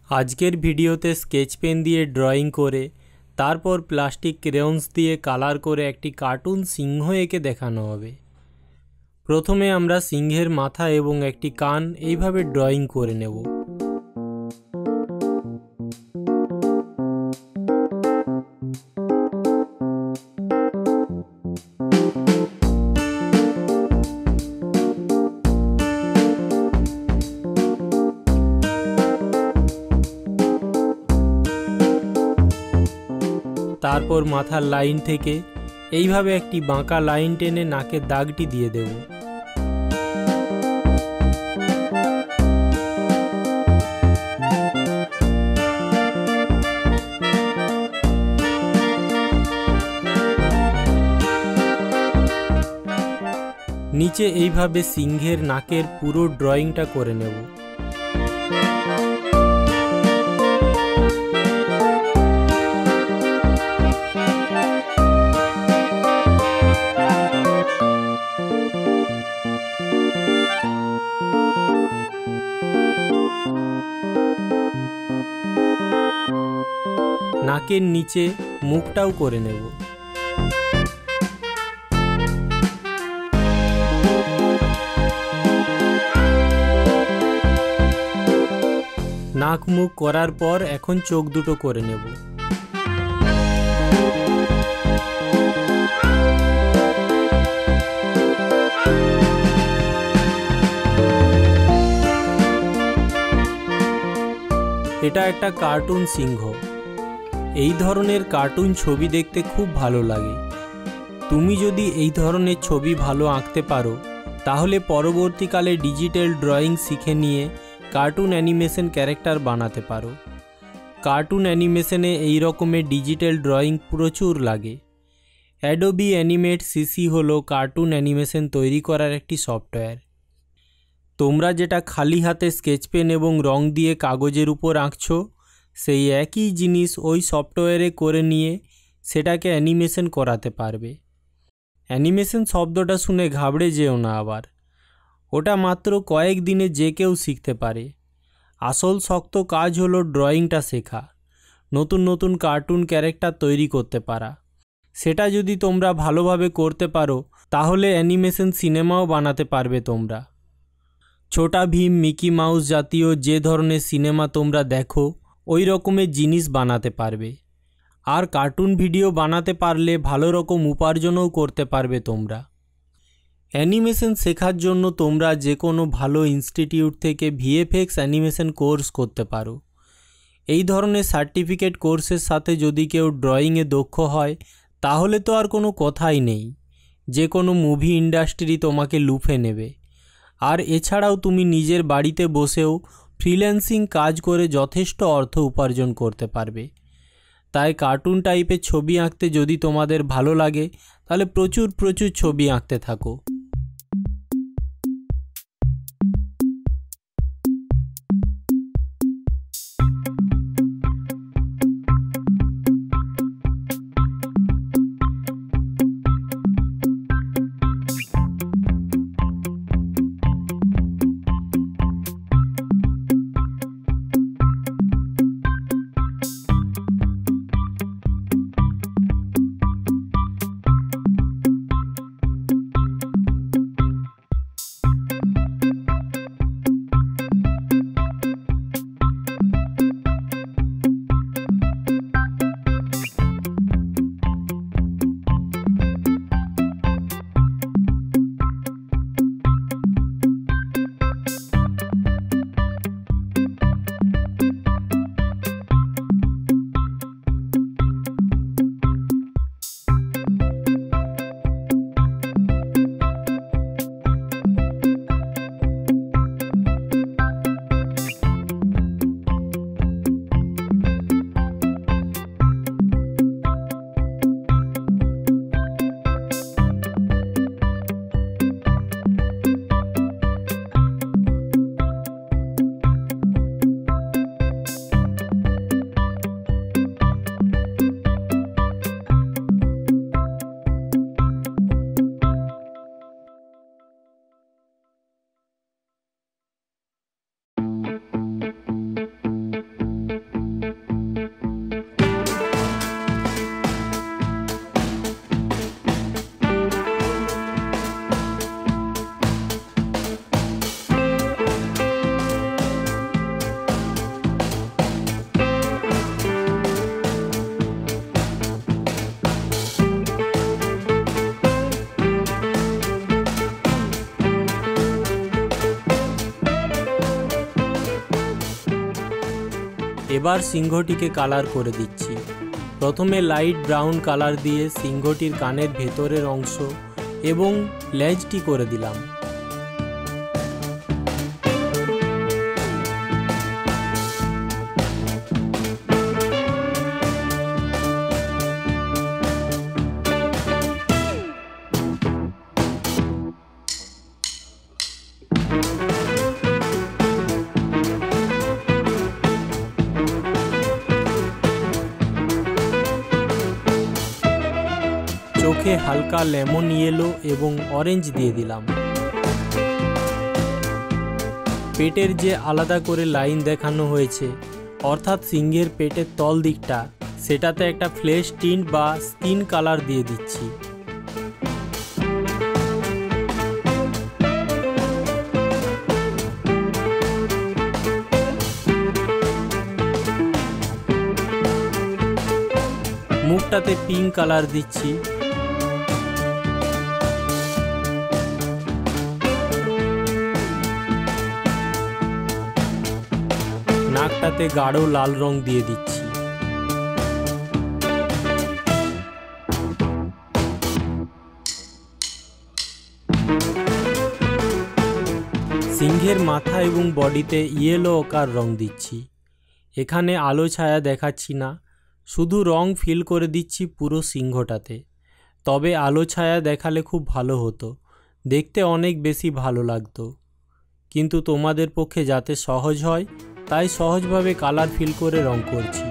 आजकेर भिडियोते sketch pen दिए drawing करे तारपर प्लास्टिक क्रेयन्स दिए कालार करे एकटी कार्टून सिंह एঁকে देखानो होबे। प्रथमे आमरा सिंहेर माथा एबं एकटी कान एइभाবে ड्रॉइंग करे नेब। तारपर माथार लाइन थेके एइभाবে एकटी बाँका लाइन टेने नाकेर दागटी दिए देब। नीचे एइभाবে सिंहेर नाकेर पुरो ड्रॉइंगटा करे नेब। नाकेर नीचे मुखटाও করে নেব। नाक मुख करार पर এখন চোখ দুটো করে নেব। এটা একটা কার্টুন সিংহ। এই ধরনের কার্টুন ছবি দেখতে খুব ভালো লাগে। তুমি যদি এই ধরনের ছবি ভালো আঁকতে পারো তাহলে পরবর্তীকালে ডিজিটাল ড্রয়িং শিখে নিয়ে কার্টুন অ্যানিমেশন ক্যারেক্টার বানাতে পারো। কার্টুন অ্যানিমেশনে এই রকমের ডিজিটাল ড্রয়িং প্রচুর লাগে। অ্যাডোবি অ্যানিমেট সিসি হলো কার্টুন অ্যানিমেশন তৈরি করার একটি সফটওয়্যার। তোমরা যেটা খালি হাতে স্কেচ পেন এবং রং দিয়ে কাগজের উপর আঁকছো সেই একই জিনিস ওই সফটওয়্যারে করে নিয়ে সেটাকে অ্যানিমেশন করাতে পারবে। অ্যানিমেশন শব্দটা শুনে ঘাবড়ে যেও না আবার, ওটা মাত্র কয়েক দিনে যে কেউ শিখতে পারে। আসল শক্ত কাজ হলো ড্রয়িংটা শেখা, নতুন নতুন কার্টুন ক্যারেক্টার তৈরি করতে পারা। সেটা যদি তোমরা ভালোভাবে করতে পারো তাহলে অ্যানিমেশন সিনেমাও বানাতে পারবে তোমরা। ছোটা ভীম, মিকি মাউস জাতীয় যে ধরনের সিনেমা তোমরা দেখো ওই রকমের জিনিস বানাতে পারবে। আর কার্টুন ভিডিও বানাতে পারলে ভালো রকম উপার্জনও করতে পারবে তোমরা। অ্যানিমেশন শেখার জন্য তোমরা যে কোনো ভালো ইনস্টিটিউট থেকে ভিএফএক্স অ্যানিমেশন কোর্স করতে পারো। এই ধরনের সার্টিফিকেট কোর্সের সাথে যদি কেউ ড্রয়িংয়ে দক্ষ হয় তাহলে তো আর কোনো কথাই নেই, যে কোনো মুভি ইন্ডাস্ট্রি তোমাকে লুফে নেবে। আর এছাড়াও তুমি নিজের বাড়িতে বসেও ফ্রিল্যান্সিং কাজ করে যথেষ্ট অর্থ উপার্জন করতে পারবে। তাই কার্টুন টাইপের ছবি আঁকতে যদি তোমাদের ভালো লাগে তাহলে প্রচুর প্রচুর ছবি আঁকতে থাকো। এবার সিংহটিকে কালার করে দিচ্ছি। প্রথমে লাইট ব্রাউন কালার দিয়ে সিংহটির কানের ভেতরের অংশ এবং লেজটি করে দিলাম। চোখে হালকা লেমন ইয়েলো এবং অরেঞ্জ দিয়ে দিলাম। পেটের যে আলাদা করে লাইন দেখানো হয়েছে, অর্থাৎ সিংহের পেটের তল দিকটা, সেটাতে একটা ফ্লেশ টিন্ট বা স্কিন কালার দিয়ে দিচ্ছি। মুখটাতে পিঙ্ক কালার দিচ্ছি। নাকটাতে গাঢ় লাল রং দিয়ে দিচ্ছি। সিংহের মাথা এবং বডিতে ইয়েলো ওকার রং দিচ্ছি। এখানে আলো ছায়া দেখাচ্ছি না, শুধু রং ফিল করে দিচ্ছি পুরো সিংহটাতে। তবে আলো ছায়া দেখালে খুব ভালো হতো, দেখতে অনেক বেশি ভালো লাগতো। কিন্তু তোমাদের পক্ষে যাতে সহজ হয় তাই সহজভাবে কালার ফিল করে রং করছি।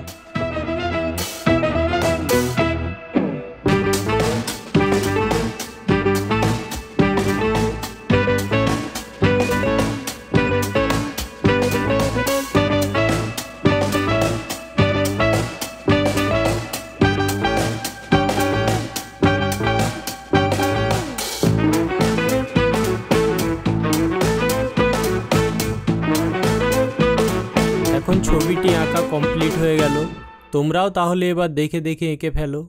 এখন ছবিটি আঁকা কমপ্লিট হয়ে গেল। তোমরাও তাহলে এবার দেখে দেখে এঁকে ফেলো।